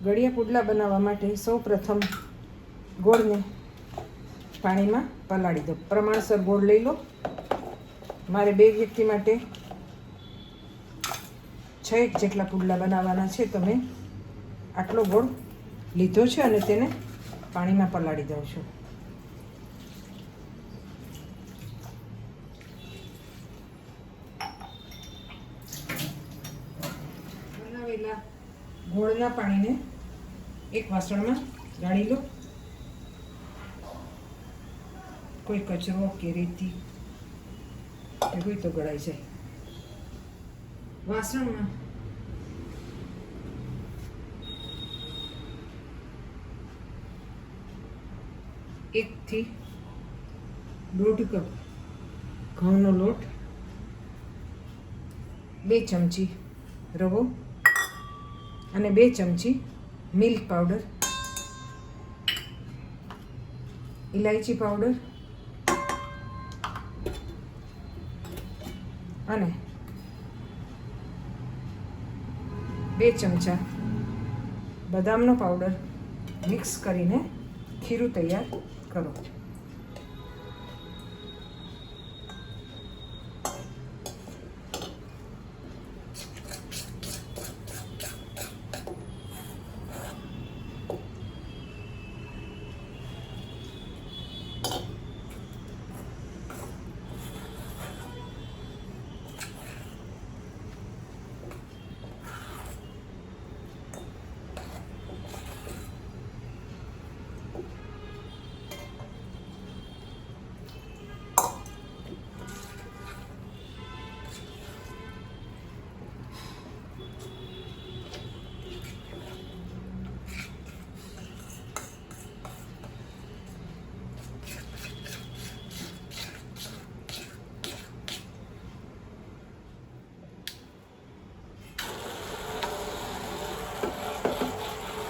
ગળિયા પુડલા બનાવવા માટે સૌપ્રથમ ગોળને પાણીમાં પલાળી દો. પ્રમાણસર ગોળ લઈ લો. મારે 2 વ્યક્તિ માટે 6 જેટલા પુડલા બનાવવાના છે, તો મેં આટલો ગોળ લીધો છે અને તેને પાણીમાં પલાળી દઉં છું. બનાવેલા ગોળના પાણીને એક વાસણમાં ગાળી લો. કોઈ કચરો કે રેતી કે કોઈ તો ગળાઈ જાય. વાસણમાં 1 થી 1.5 કપ ઘઉંનો લોટ, 2 ચમચી રવો અને 2 ચમચી મિલ્ક પાવડર, ઇલાયચી પાવડર અને 2 ચમચા બદામનો પાવડર મિક્સ કરીને ખીરું તૈયાર કરો.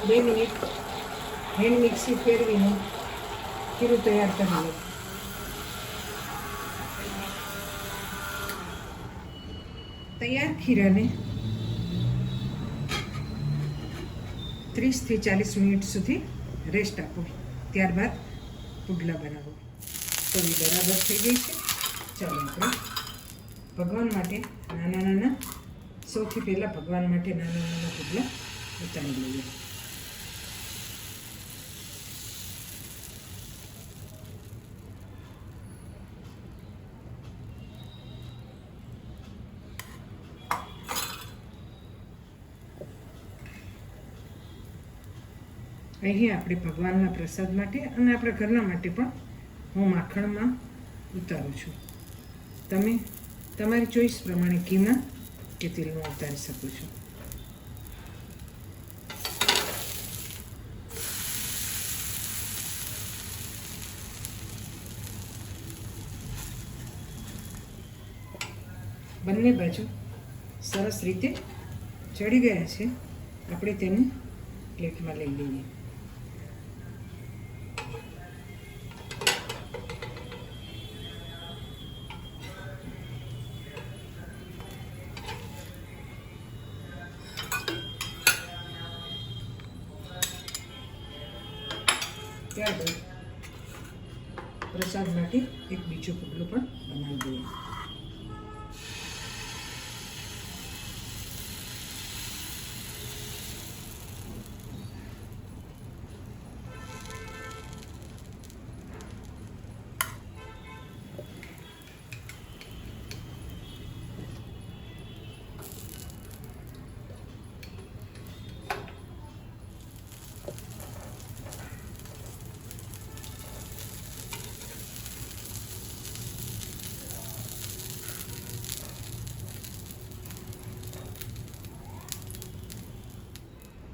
બે મિનિટ હેન્ડ મિક્સી ફેરવીને ખીરું તૈયાર કરી લો. તૈયાર ખીરાને 30 થી 40 મિનિટ સુધી રેસ્ટ આપો. ત્યારબાદ પુડલા બનાવો. તો એ બરાબર થઈ ગઈ છે. ચાલો આપણે ભગવાન માટે નાના સૌથી પહેલાં ભગવાન માટે નાના પુડલા ઉતારી લઈએ. અહીં આપણે ભગવાનના પ્રસાદ માટે અને આપણા ઘરના માટે પણ હું માખણમાં ઉતારું છું. તમે તમારી ચોઈસ પ્રમાણે ઘીમાં કે તેલમાં ઉતારી શકો છો. બંને બાજુ સરસ રીતે ચડી ગયા છે. આપણે તેને પ્લેટમાં લઈ લઈએ. ત્યારબાદ પ્રસાદ માટે એક બીજો પુડલો પણ બનાવી દઈએ.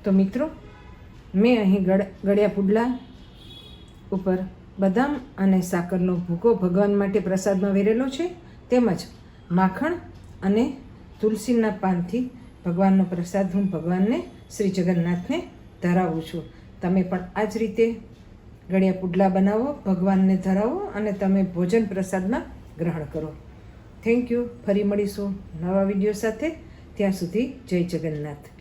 તો મિત્રો, મેં અહીં ગળ્યા પુડલા ઉપર બદામ અને સાકરનો ભૂકો ભગવાન માટે પ્રસાદમાં વેરેલો છે. તેમજ માખણ અને તુલસીના પાનથી ભગવાનનો પ્રસાદ હું ભગવાનને શ્રી જગન્નાથને ધરાવું છું. તમે પણ આ જ રીતે ગળ્યા પુડલા બનાવો, ભગવાનને ધરાવો અને તમે ભોજન પ્રસાદમાં ગ્રહણ કરો. Thank you. ફરી મળીશું નવા વિડીયો સાથે. ત્યાં સુધી જય જગન્નાથ.